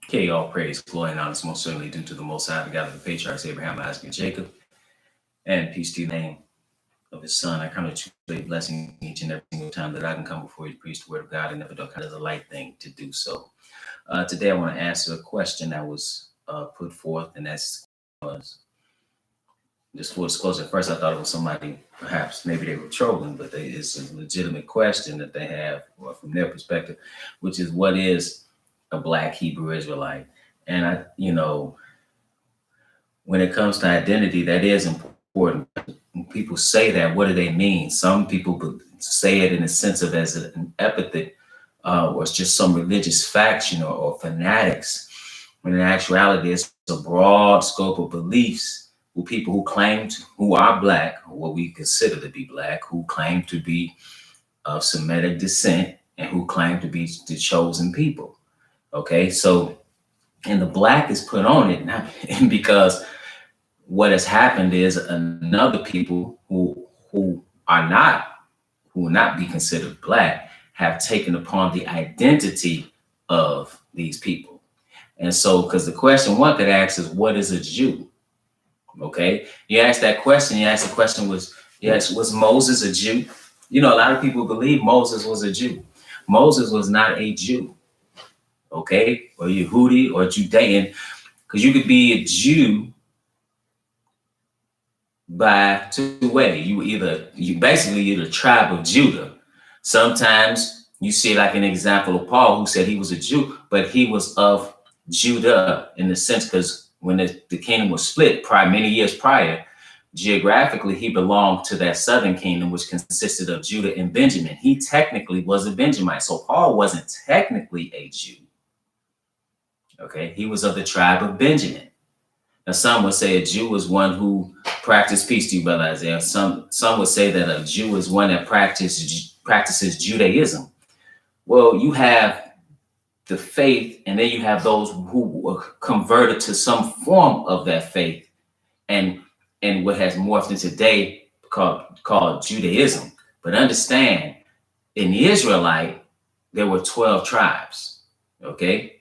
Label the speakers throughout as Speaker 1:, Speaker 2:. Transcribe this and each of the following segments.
Speaker 1: Okay, all praise, glory, and honor is most certainly due to the Most High, the God of the patriarchs, Abraham, Isaac, and Jacob, and peace to the name of his son. I come to you a blessing each and every single time that I can come before you, preach the word of God, and never do kind of a light thing to do so. Today, I want to answer a question that was put forth, and that's was just full disclosure. At first, I thought it was somebody, perhaps maybe they were trolling, but it's a legitimate question that they have, or from their perspective, which is what is a Black Hebrew Israelite? And when it comes to identity, that is important. When people say that, what do they mean? Some people say it in a sense of as an epithet, or it's just some religious faction or fanatics. When in actuality, it's a broad scope of beliefs with people who are Black, or what we consider to be Black, who claim to be of Semitic descent, and who claim to be the chosen people. Okay, so and the Black is put on it now because what has happened is another people who will not be considered Black have taken upon the identity of these people. And so, because the question one could ask is, what is a Jew? Okay, you ask that question. You ask the question was Moses a Jew? You know, a lot of people believe Moses was a Jew. Moses was not a Jew. Okay, or Yehudi or Judean, because you could be a Jew by two ways. You're the tribe of Judah. Sometimes you see like an example of Paul, who said he was a Jew, but he was of Judah in the sense, because when the kingdom was split many years prior, geographically he belonged to that southern kingdom, which consisted of Judah and Benjamin. He technically was a Benjamite, so Paul wasn't technically a Jew. Okay, he was of the tribe of Benjamin. Now, some would say a Jew is one who practiced, peace to you, brother Isaiah. Some would say that a Jew is one that practices Judaism. Well, you have the faith, and then you have those who were converted to some form of that faith, and what has morphed into today called Judaism. But understand, in the Israelite, there were 12 tribes. Okay.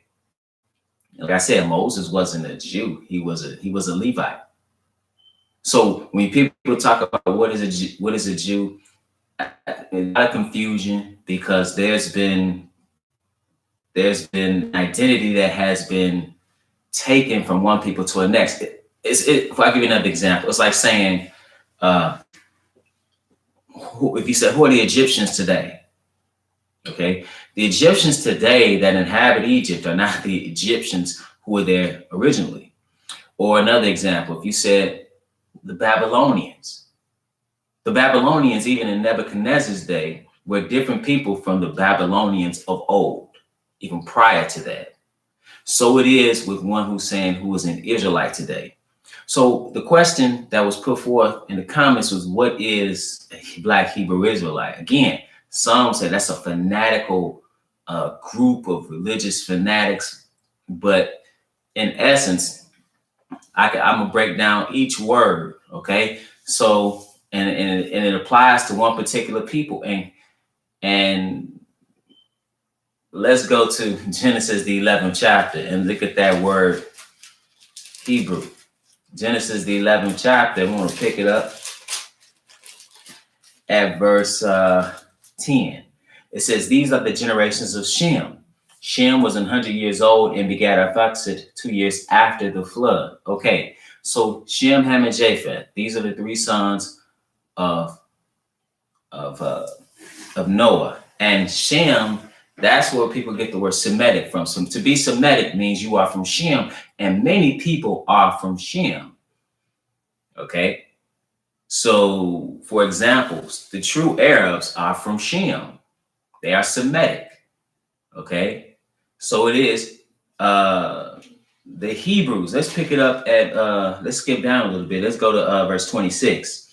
Speaker 1: Like I said, Moses wasn't a Jew. He was a Levite. So when people talk about what is a Jew, a lot of confusion, because there's been identity that has been taken from one people to the next. If I give you another example, it's like saying, if you said, who are the Egyptians today? Okay, the Egyptians today that inhabit Egypt are not the Egyptians who were there originally. Or another example, if you said the Babylonians, even in Nebuchadnezzar's day, were different people from the Babylonians of old, even prior to that. So it is with one who's saying who is an Israelite today. So the question that was put forth in the comments was, what is a Black Hebrew Israelite? Again, some say that's a fanatical group of religious fanatics, but in essence, I'm gonna break down each word. Okay, so and it applies to one particular people, and let's go to Genesis the 11th chapter and look at that word Hebrew. Genesis the 11th chapter. I want to pick it up at verse 10. It says, these are the generations of Shem. Shem was 100 years old and begat Arphaxad 2 years after the flood. Okay, so Shem, Ham, and Japheth. These are the three sons of Noah. And Shem, that's where people get the word Semitic from. So to be Semitic means you are from Shem, and many people are from Shem. Okay, so for example, the true Arabs are from Shem. They are Semitic. Okay, so it is the Hebrews. Let's pick it up at let's skip down a little bit. Let's go to verse 26.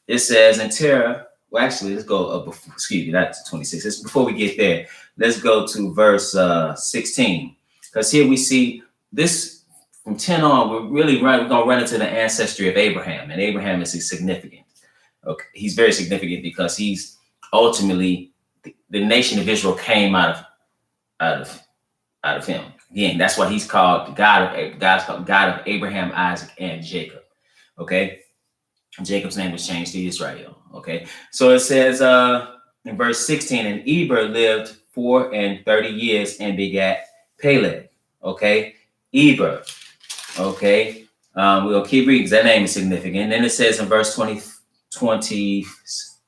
Speaker 1: It says, and Terah. Well, actually, let's go excuse me, not 26. It's before we get there. Let's go to verse 16, because here we see this. From 10 on, we're going to run into the ancestry of Abraham, and Abraham is significant. Okay, he's very significant because he's ultimately the nation of Israel came out of him. Again, that's why he's called God's called God of Abraham, Isaac, and Jacob. Okay. Jacob's name was changed to Israel. Okay. So it says in verse 16, and Eber lived 430 years and begat Peleg. Okay. Eber. Okay. We'll keep reading because that name is significant. And then it says in verse 26,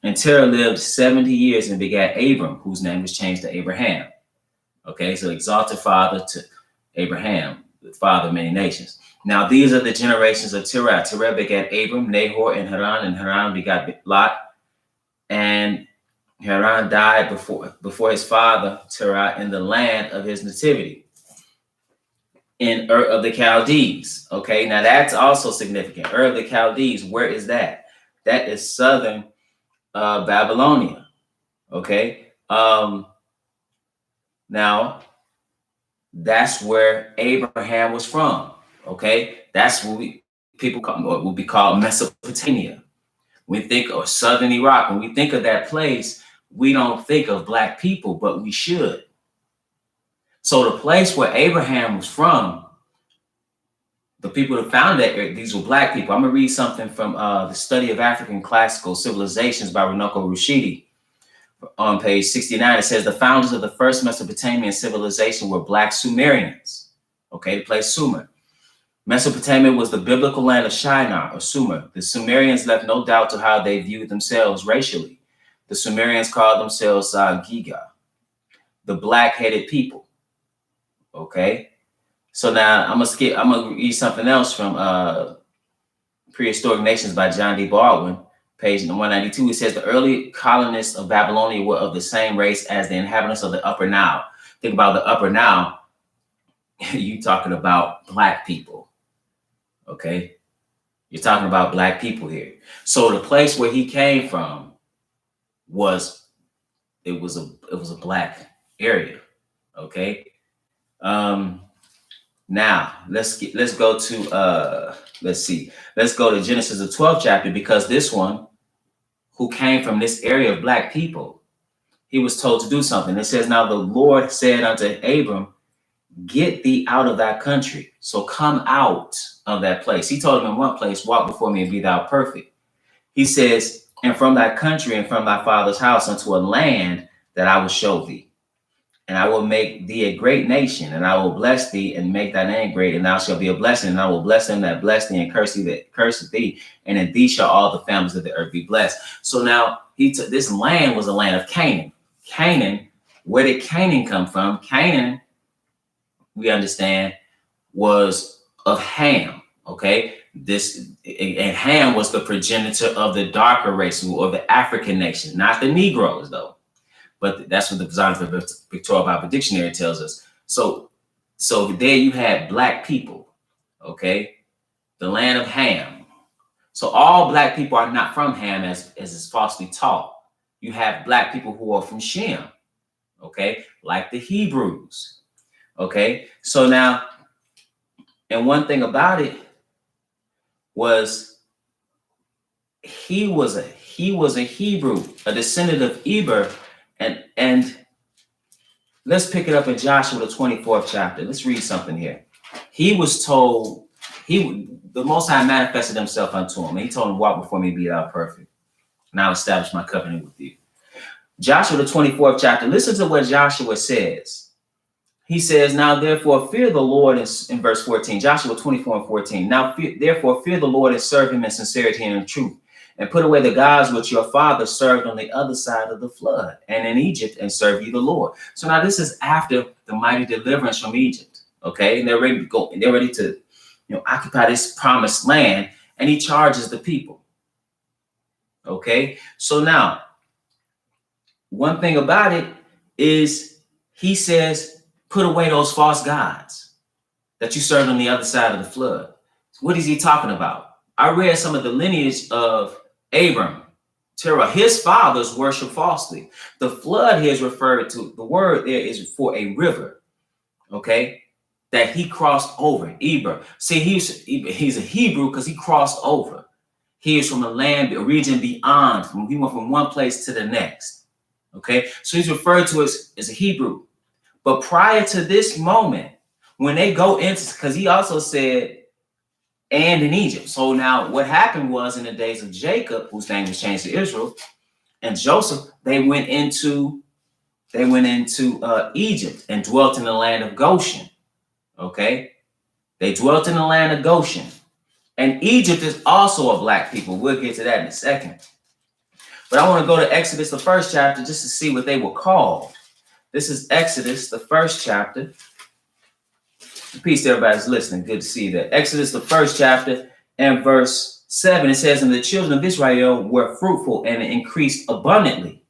Speaker 1: and Terah lived 70 years and begat Abram, whose name was changed to Abraham. Okay, so exalted father to Abraham, the father of many nations. Now these are the generations of Terah. Terah begat Abram, Nahor, and Haran begat Lot. And Haran died before his father Terah in the land of his nativity, in Ur of the Chaldees. Okay, now that's also significant. Ur of the Chaldees, where is that? That is southern Babylonia. Okay, now that's where Abraham was from. Okay, that's what would be called Mesopotamia. We think of southern Iraq. When we think of that place, we don't think of black people, but we should. So the place where Abraham was from, the people that founded that area, these were black people. I'm gonna read something from the Study of African Classical Civilizations by Runoko Rushidi. On page 69, it says the founders of the first Mesopotamian civilization were black Sumerians. Okay, the place Sumer. Mesopotamia was the biblical land of Shinar or Sumer. The Sumerians left no doubt to how they viewed themselves racially. The Sumerians called themselves Giga, the black-headed people. Okay, so now I'm gonna read something else from Prehistoric Nations by John D. Baldwin. Page 192, it says the early colonists of Babylonia were of the same race as the inhabitants of the Upper Nile. Think about the Upper Nile. You talking about black people. Okay. You're talking about black people here. So the place where he came from was a black area. Okay. Now let's go to let's go to Genesis the 12th chapter, because this one who came from this area of black people, he was told to do something. It says, now the Lord said unto Abram, get thee out of thy country. So come out of that place. He told him in one place, walk before me and be thou perfect. He says, and from thy country and from thy father's house unto a land that I will show thee. And I will make thee a great nation, and I will bless thee and make thy name great, and thou shalt be a blessing. And I will bless them that bless thee, and curse thee that curseth thee. And in thee shall all the families of the earth be blessed. So now this land was a land of Canaan. Canaan, where did Canaan come from? Canaan, we understand, was of Ham. Okay, and Ham was the progenitor of the darker race, or the African nation, not the Negroes, though. But that's what the Zondervan Pictorial Bible Dictionary tells us. So there you had black people, okay? The land of Ham. So all black people are not from Ham as is falsely taught. You have black people who are from Shem, okay? Like the Hebrews, okay? So now, and one thing about it was he was a Hebrew, a descendant of Eber. And let's pick it up in Joshua, the 24th chapter. Let's read something here. He was told, the Most High manifested himself unto him. And he told him, walk before me, be thou perfect. And I'll establish my covenant with you. Joshua, the 24th chapter. Listen to what Joshua says. He says, now therefore fear the Lord, in verse 14, Joshua 24:14. Now therefore fear the Lord and serve him in sincerity and in truth. And put away the gods which your father served on the other side of the flood and in Egypt, and serve you the Lord. So now this is after the mighty deliverance from Egypt. Okay, and they're ready to go. They're ready to, occupy this promised land, and he charges the people. Okay, so now one thing about it is he says, put away those false gods that you served on the other side of the flood. What is he talking about? I read some of the lineage of Abram, Terah. His fathers worship falsely. The flood here is referred to, the word there is for a river, okay, that he crossed over, Eber. See, he's a Hebrew because he crossed over. He is from a land, a region beyond. He went from one place to the next, okay? So he's referred to as a Hebrew. But prior to this moment, when they go into, because he also said, and in Egypt. So now what happened was in the days of Jacob, whose name was changed to Israel, and Joseph, they went into Egypt and dwelt in the land of Goshen. Okay, they dwelt in the land of Goshen, and Egypt is also a black people. We'll get to that in a second. But I want to go to Exodus, the 1st chapter, just to see what they were called. This is Exodus, the 1st chapter. Peace to everybody who's listening. Good to see that. Exodus, the 1st chapter, and verse 7, it says, and the children of Israel were fruitful and increased abundantly,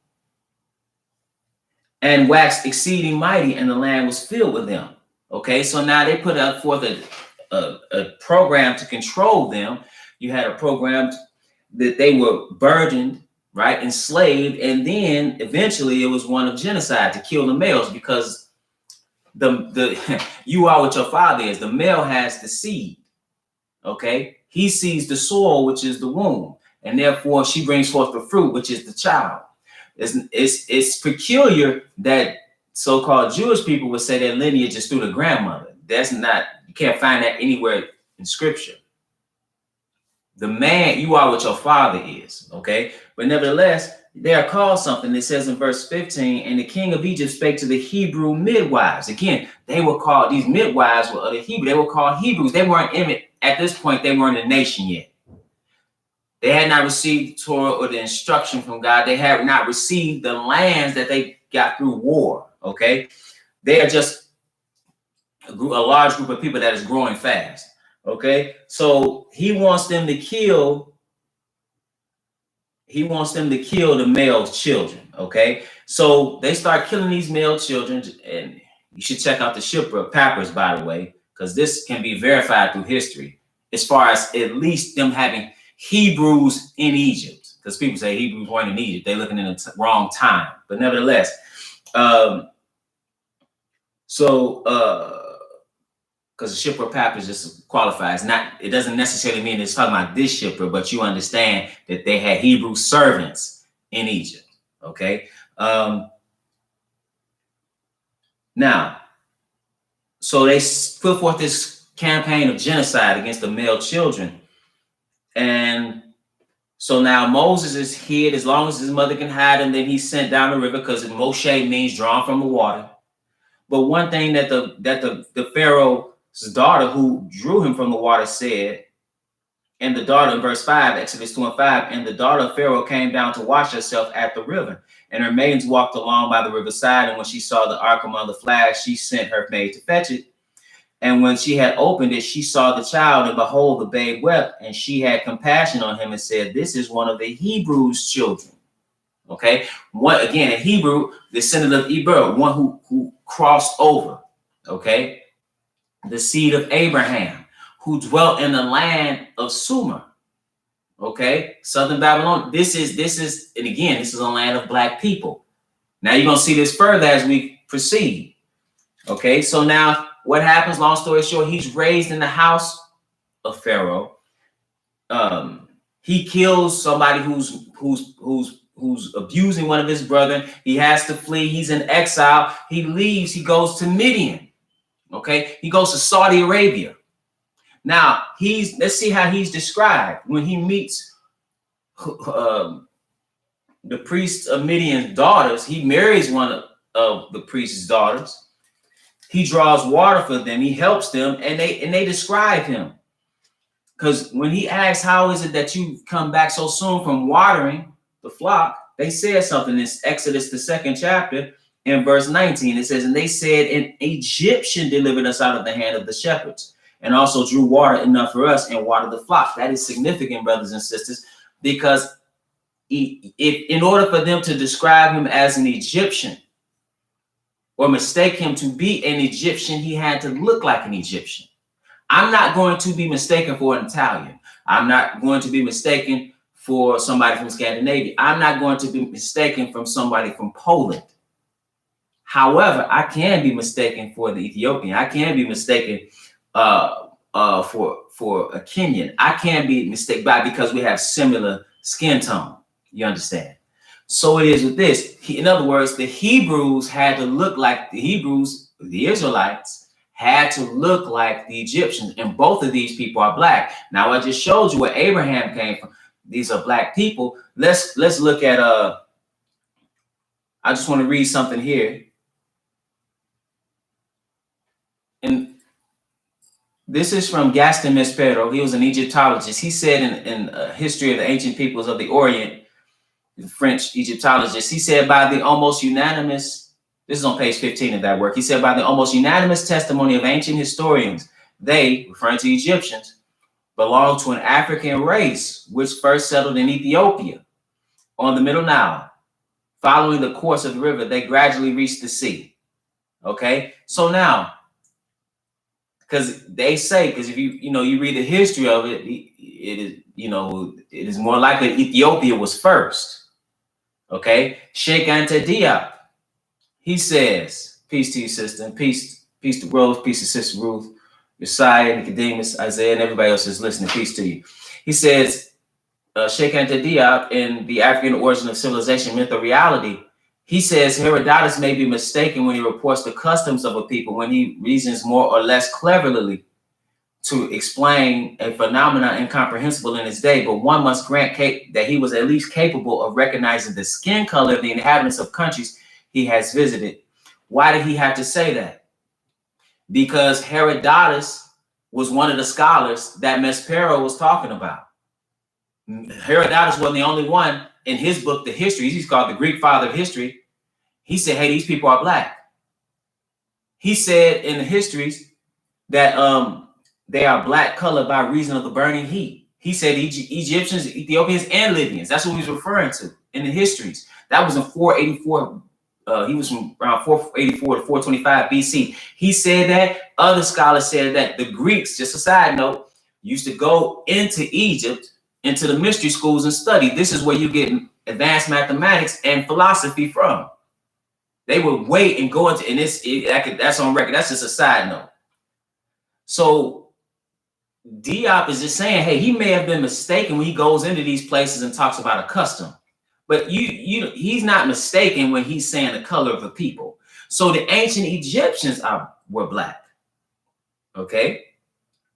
Speaker 1: and waxed exceeding mighty, and the land was filled with them. Okay, so now they put up forth a program to control them. You had a program that they were burdened, right, enslaved, and then eventually it was one of genocide to kill the males, because the you are what your father is. The male has the seed. Okay, he sees the soil, which is the womb, and therefore she brings forth the fruit, which is the child. It's peculiar that so-called Jewish people would say their lineage is through the grandmother. That's not, you can't find that anywhere in scripture. The man, you are what your father is, okay? But nevertheless, they are called something. It says in verse 15, and the king of Egypt spake to the Hebrew midwives. Again, they were called, these midwives were other Hebrew. They were called Hebrews. They weren't at this point, they weren't a nation yet. They had not received Torah or the instruction from God. They had not received the lands that they got through war, okay? They are just a large group of people that is growing fast, okay? So he wants them to kill the male children, okay? So they start killing these male children, and you should check out the Shipra Papyrus, by the way, because this can be verified through history, as far as at least them having Hebrews in Egypt, because people say Hebrews weren't in Egypt. They're looking in the wrong time. But nevertheless, because the Shipra Papyrus just qualifies. It doesn't necessarily mean it's talking about this Shipra, but you understand that they had Hebrew servants in Egypt. Okay. Now, so they put forth this campaign of genocide against the male children. And so now Moses is hid as long as his mother can hide him. Then he's sent down the river, because Moshe means drawn from the water. But one thing that the Pharaoh's daughter who drew him from the water said, and the daughter in verse 5, Exodus 2 and 5, and the daughter of Pharaoh came down to wash herself at the river, and her maidens walked along by the riverside. And when she saw the ark among the flags, she sent her maid to fetch it. And when she had opened it, she saw the child, and behold, the babe wept. And she had compassion on him and said, this is one of the Hebrews' children. Okay. One, again, a Hebrew, descendant of Eber, one who crossed over. Okay. The seed of Abraham, who dwelt in the land of Sumer. Okay. Southern Babylon. This is, and again, this is a land of black people. Now you're going to see this further as we proceed. Okay. So now, what happens, long story short, he's raised in the house of Pharaoh. He kills somebody who's abusing one of his brethren. He has to flee. He's in exile. He leaves. He goes to Midian. Okay. He goes to Saudi Arabia. Now let's see how he's described when he meets the priest of Midian's daughters. He marries one of the priest's daughters. He draws water for them. He helps them, and they describe him. Because when he asks, how is it that you come back so soon from watering the flock, they said something in Exodus, the 2nd chapter, in verse 19. It says, and they said, an Egyptian delivered us out of the hand of the shepherds, and also drew water enough for us and watered the flock. That is significant, brothers and sisters, because in order for them to describe him as an Egyptian, or mistake him to be an Egyptian, he had to look like an Egyptian. I'm not going to be mistaken for an Italian. I'm not going to be mistaken for somebody from Scandinavia. I'm not going to be mistaken from somebody from Poland. However, I can be mistaken for the Ethiopian. I can be mistaken for a Kenyan. I can be mistaken because we have similar skin tone. You understand? So it is with this. In other words, the Hebrews had to look like the Hebrews, the Israelites had to look like the Egyptians, and both of these people are black. Now I just showed you where Abraham came from. These are black people. Let's look at I just want to read something here. And this is from Gaston Maspero. He was an Egyptologist. He said in History of the Ancient Peoples of the Orient, the French Egyptologist, he said by the almost unanimous, this is on page 15 of that work, he said by the almost unanimous testimony of ancient historians, they, referring to Egyptians, belong to an African race which first settled in Ethiopia on the Middle Nile. Following the course of the river, they gradually reached the sea. Okay, so now, because they say, because if you read the history of it, it is, it is more likely Ethiopia was first. Okay, Sheikh Anta Diop, he says, peace to you, sister, and peace to Rose, peace to Sister Ruth, Josiah, Nicodemus, Isaiah, and everybody else is listening. Peace to you. He says, Sheikh Anta Diop, in The African Origin of Civilization, Myth or Reality, he says Herodotus may be mistaken when he reports the customs of a people, when he reasons more or less cleverly to explain a phenomenon incomprehensible in his day, but one must grant that he was at least capable of recognizing the skin color of the inhabitants of countries he has visited. Why did he have to say that? Because Herodotus was one of the scholars that Maspero was talking about. Herodotus wasn't the only one in his book, The Histories. He's called the Greek father of history. He said, hey, these people are black. He said in the histories that they are black colored by reason of the burning heat. He said Egyptians, Ethiopians, and Libyans. That's what he was referring to in the histories. That was in 484. He was from around 484 to 425 BC. He said that. Other scholars said that the Greeks, just a side note, used to go into Egypt, into the mystery schools and study. This is where you get advanced mathematics and philosophy from. They would wait and go into, and that's on record. That's just a side note. So Diop is just saying, hey, he may have been mistaken when he goes into these places and talks about a custom, but he's not mistaken when he's saying the color of the people. So the ancient Egyptians were black. Okay,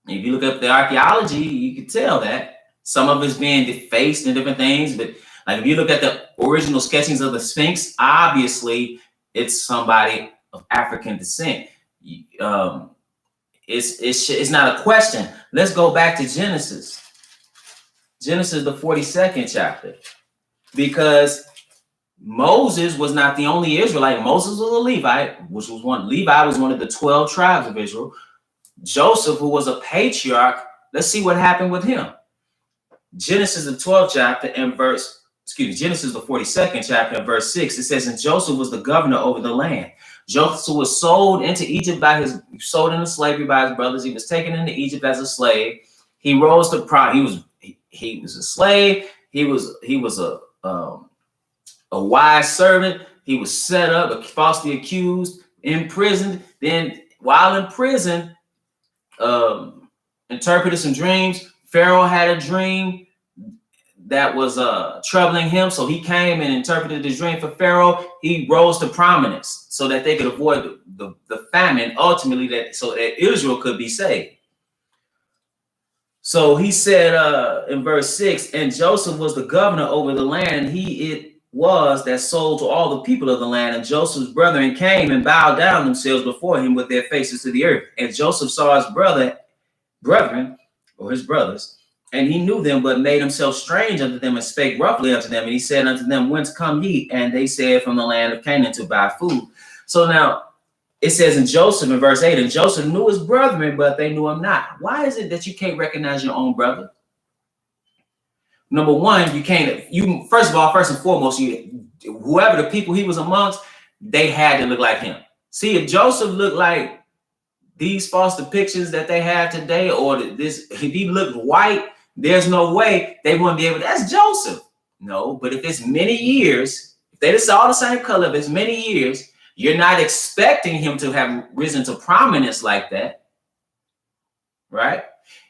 Speaker 1: if you look up the archaeology, you can tell that some of it's being defaced and different things. But like if you look at the original sketchings of the Sphinx, obviously it's somebody of African descent. It's not a question. Let's go back to Genesis. Genesis, the 42nd chapter, because Moses was not the only Israelite. Moses was a Levite, Levi was one of the 12 tribes of Israel. Joseph, who was a patriarch, let's see what happened with him. Genesis, the 12th chapter and Genesis, the 42nd chapter and verse 6, it says, and Joseph was the governor over the land. Joseph was sold into Egypt sold into slavery by his brothers. He was taken into Egypt as a slave. He rose to pride. He was a slave. He was a wise servant. He was set up, falsely accused, imprisoned. Then while in prison, interpreted some dreams. Pharaoh had a dream that was troubling him, so he came and interpreted the dream for Pharaoh. He rose to prominence so that they could avoid the famine, ultimately, so that Israel could be saved. So he said in verse 6, and Joseph was the governor over the land, and it was that sold to all the people of the land. And Joseph's brethren came and bowed down themselves before him with their faces to the earth. And Joseph saw his brethren, or his brothers, and he knew them, but made himself strange unto them and spake roughly unto them. And he said unto them, whence come ye? And they said, from the land of Canaan to buy food. So now it says in Joseph in verse 8, and Joseph knew his brethren, but they knew him not. Why is it that you can't recognize your own brother? Number one, first and foremost, whoever the people he was amongst, they had to look like him. See, if Joseph looked like these false depictions that they have today, or if he looked white, there's no way they wouldn't be able to. That's Joseph. No, but if it's many years, if they just all the same color, if it's many years, you're not expecting him to have risen to prominence like that, right?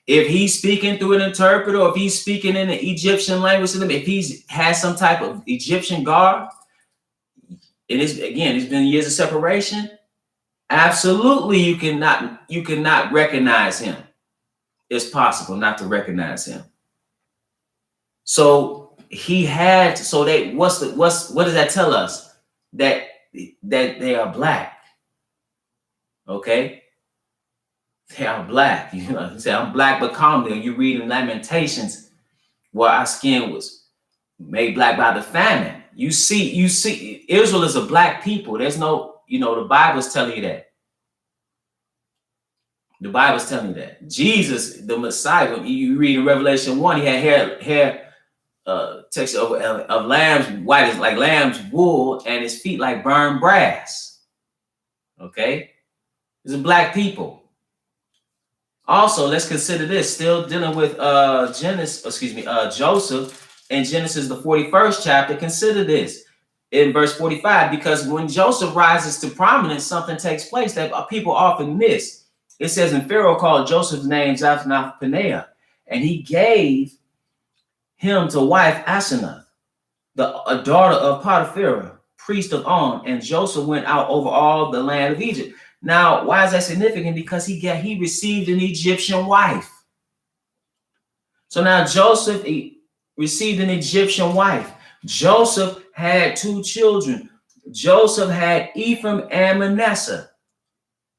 Speaker 1: If he's speaking through an interpreter, or if he's speaking in the Egyptian language to them, if he's has some type of Egyptian garb, it's been years of separation. Absolutely, you cannot recognize him. It's possible not to recognize him. So he had. So they what does that tell us? That they are black. Okay, they are black. You know, he said, "I'm black but calmly." You read in Lamentations, where our skin was made black by the famine. You see, Israel is a black people. There's no, the Bible's telling you that. The Bible's telling you that. Jesus, the Messiah, when you read in Revelation 1, he had hair texture of lamb's white as like lamb's wool, and his feet like burned brass. Okay? These are black people. Also, let's consider this, still dealing with Joseph in Genesis, the 41st chapter. Consider this in verse 45, because when Joseph rises to prominence, something takes place that people often miss. It says, and Pharaoh called Joseph's name Zaphnath-Paneah, and he gave him to wife Asenath, a daughter of Potiphar, priest of On, and Joseph went out over all the land of Egypt. Now, why is that significant? Because he received an Egyptian wife. So now Joseph received an Egyptian wife. Joseph had 2 children. Joseph had Ephraim and Manasseh.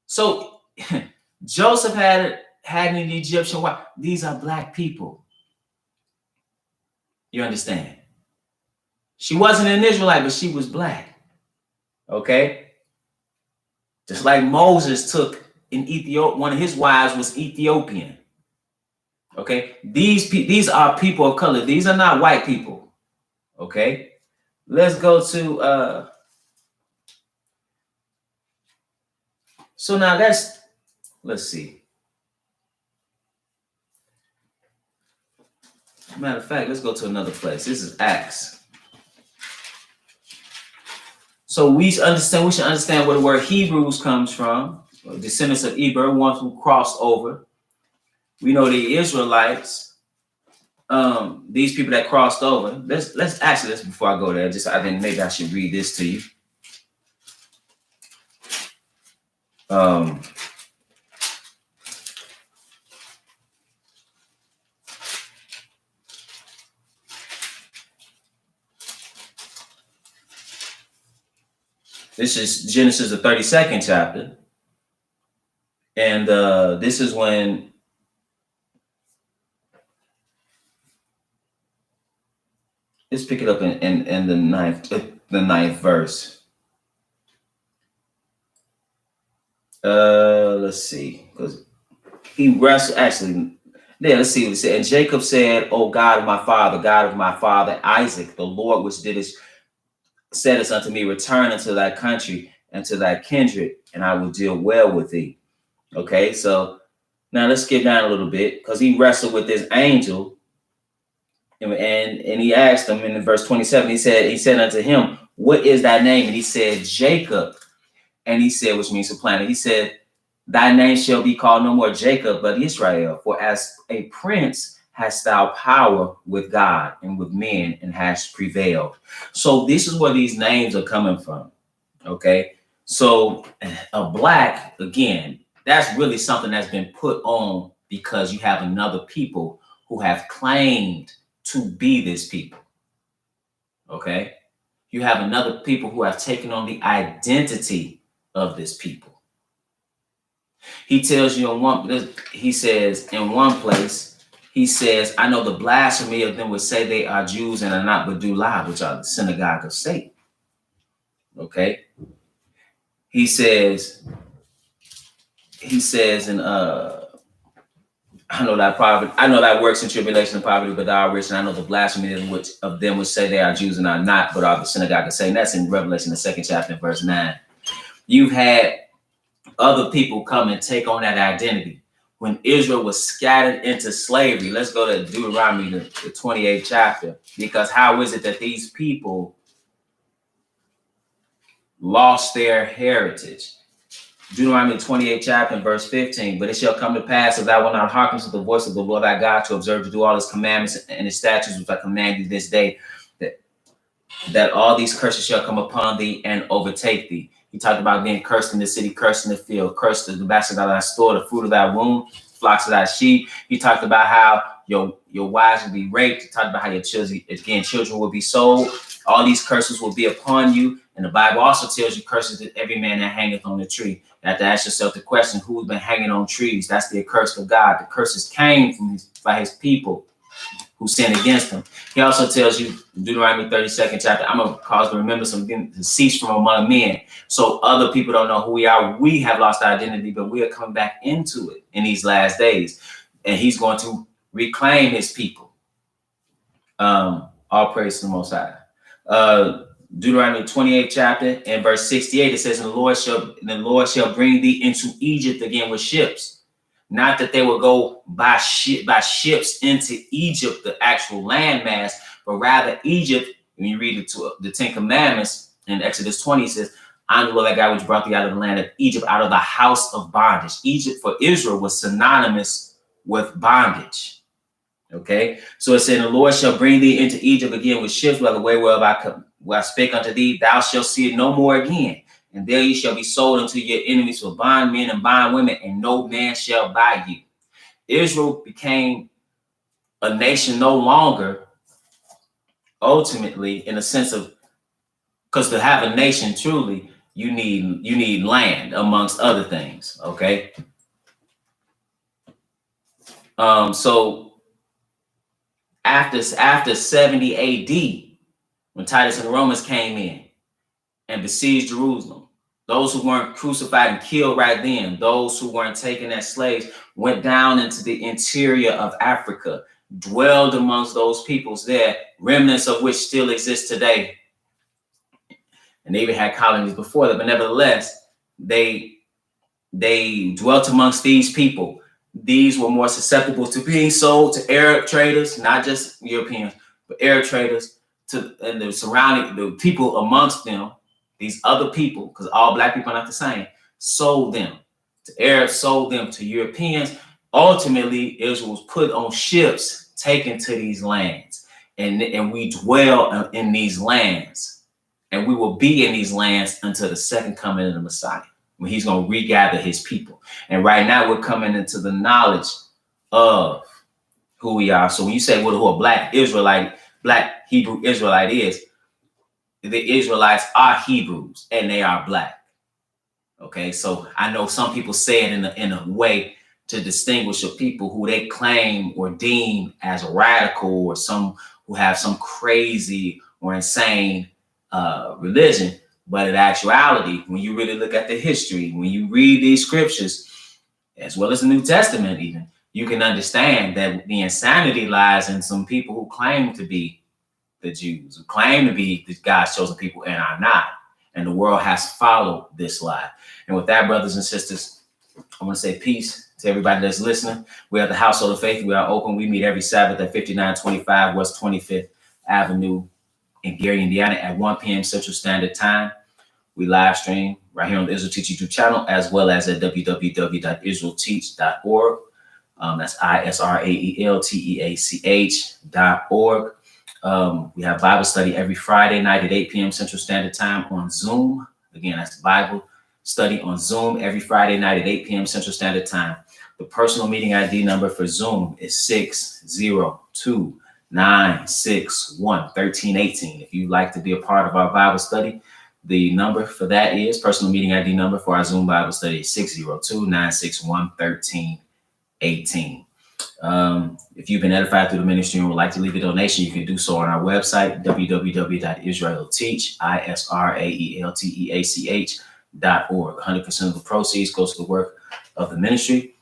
Speaker 1: So Joseph had an Egyptian wife. These are black people. You understand? She wasn't an Israelite, but she was black. Okay? Just like Moses took in Ethiopia, one of his wives was Ethiopian. Okay? These are people of color. These are not white people. Okay? Let's go to so now let's see. Matter of fact, let's go to another place. This is Acts. So we should understand where the word Hebrews comes from, descendants of Eber, ones who crossed over. We know the Israelites, these people that crossed over. Let's before I go there, maybe I should read this to you. This is Genesis, the 32nd chapter. And this is when let's pick it up in the ninth verse. Let's see, because he wrestled actually. Yeah, let's see what it said. And Jacob said, "O God of my father Isaac, the Lord which saidest unto me, return unto thy country and to thy kindred, and I will deal well with thee." Okay, so now let's skip down a little bit, because he wrestled with this angel, and he asked him in verse 27. He said unto him, "What is thy name?" And he said, "Jacob." And he said, which means supplanter. He said, "Thy name shall be called no more Jacob, but Israel. For as a prince hast thou power with God and with men, and hast prevailed." So this is where these names are coming from. Okay. So a black, again, that's really something that's been put on because you have another people who have claimed to be this people. Okay. You have another people who have taken on the identity of this people. He tells you he says in one place, he says, "I know the blasphemy of them would say they are Jews and are not, but do lie, which are the synagogue of Satan." Okay. He says in I know that works in tribulation and poverty, but thou art rich, and I know the blasphemy of them which say they are Jews and are not, but are the synagogue of Satan. That's in Revelation, the 2nd chapter, verse 9. You've had other people come and take on that identity. When Israel was scattered into slavery, let's go to Deuteronomy, the 28th chapter, because how is it that these people lost their heritage? Deuteronomy 28 chapter and verse 15. But it shall come to pass, if thou wilt not hearken to the voice of the Lord thy God, to observe to do all his commandments and his statutes which I command you this day, that all these curses shall come upon thee and overtake thee. He talked about being cursed in the city, cursed in the field, cursed the basket of thy store, the fruit of thy womb, flocks of thy sheep. He talked about how your wives will be raped. He talked about how your children will be sold. All these curses will be upon you. And the Bible also tells you curses that every man that hangeth on the tree. You have to ask yourself the question, who's been hanging on trees? That's the accursed of God. The curses came from his people who sinned against him. He also tells you in Deuteronomy 32nd chapter, I'm going to cause to remember something to cease from among men. So other people don't know who we are. We have lost our identity, but we are coming back into it in these last days. And he's going to reclaim his people. All praise to the Most High. Deuteronomy 28 chapter and verse 68, it says, and the Lord shall bring thee into Egypt again with ships. Not that they will go by ships into Egypt, the actual landmass, but rather Egypt, when you read the Ten Commandments in Exodus 20, it says, I'm the Lord thy God which brought thee out of the land of Egypt, out of the house of bondage. Egypt for Israel was synonymous with bondage. Okay, so it said, the Lord shall bring thee into Egypt again with ships, by the way whereof I spake unto thee, thou shalt see it no more again. And there you shall be sold unto your enemies for bondmen and bondwomen, and no man shall buy you. Israel became a nation no longer, ultimately, in a sense of, because to have a nation truly, you need land, amongst other things. Okay. So after 70 AD, when Titus and the Romans came in and besieged Jerusalem, those who weren't crucified and killed right then, those who weren't taken as slaves, went down into the interior of Africa, dwelled amongst those peoples there, remnants of which still exist today. And they even had colonies before that, but nevertheless, they dwelt amongst these people. These were more susceptible to being sold to Arab traders, not just Europeans, but Arab traders, and the surrounding, the people amongst them. These other people, because all black people are not the same, sold them to Arabs, sold them to Europeans. Ultimately, Israel was put on ships taken to these lands. And we dwell in these lands. And we will be in these lands until the second coming of the Messiah, when he's going to regather his people. And right now, we're coming into the knowledge of who we are. So when you say, well, who a black Israelite, black Hebrew Israelite is, the Israelites are Hebrews and they are black. Okay, so I know some people say it in a way to distinguish a people who they claim or deem as radical, or some who have some crazy or insane religion. But in actuality, when you really look at the history, when you read these scriptures, as well as the New Testament even, you can understand that the insanity lies in some people who claim to be the Jews, who claim to be the God's chosen people and are not. And the world has followed this lie. And with that, brothers and sisters, I want to say peace to everybody that's listening. We are the Household of Faith. We are open. We meet every Sabbath at 5925 West 25th Avenue in Gary, Indiana at 1 p.m. Central Standard Time. We live stream right here on the Israel Teach YouTube channel, as well as at www.israelteach.org. That's ISRAELTEACH.org. We have Bible study every Friday night at 8 p.m. Central Standard Time on Zoom. Again, that's Bible study on Zoom every Friday night at 8 p.m. Central Standard Time. The personal meeting ID number for Zoom is 602-961-1318. If you'd like to be a part of our Bible study, the number for that is personal meeting ID number for our Zoom Bible study is 602-961-1318. If you've been edified through the ministry and would like to leave a donation, you can do so on our website, www.israelteach.org. 100% of the proceeds goes to the work of the ministry.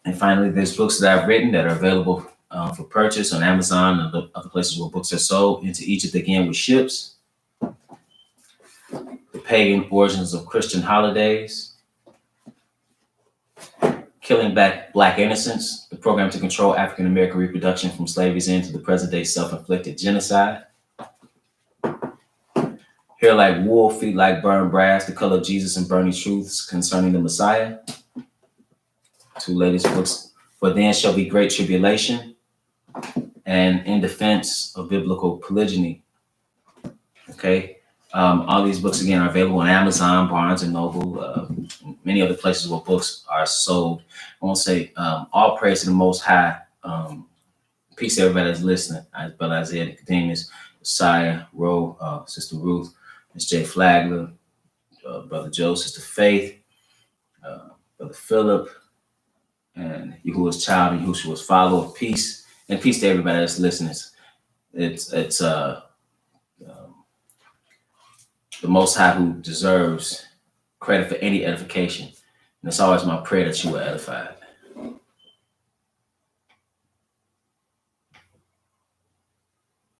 Speaker 1: And finally, there's books that I've written that are available for purchase on Amazon and other places where books are sold. Into Egypt Again with Ships, The Pagan Origins of Christian Holidays, Killing Back Black Innocence, the program to control African American reproduction from slavery's end to the present day self-inflicted genocide. Hair like wool, feet like burned brass, The Color of Jesus and Burning Truths Concerning the Messiah. Two latest books. For Then Shall Be Great Tribulation and In Defense of Biblical Polygyny. Okay. All these books, again, are available on Amazon, Barnes and Noble, many other places where books are sold. I want to say all praise to the Most High. Peace to everybody that's listening. Brother Isaiah Nicodemus, Josiah, Roe, Sister Ruth, Miss J. Flagler, Brother Joe, Sister Faith, Brother Philip, and Yahuwah's child and Yahushua's follower. Peace. And peace to everybody that's listening. It's the Most High who deserves credit for any edification. And it's always my prayer that you will edify.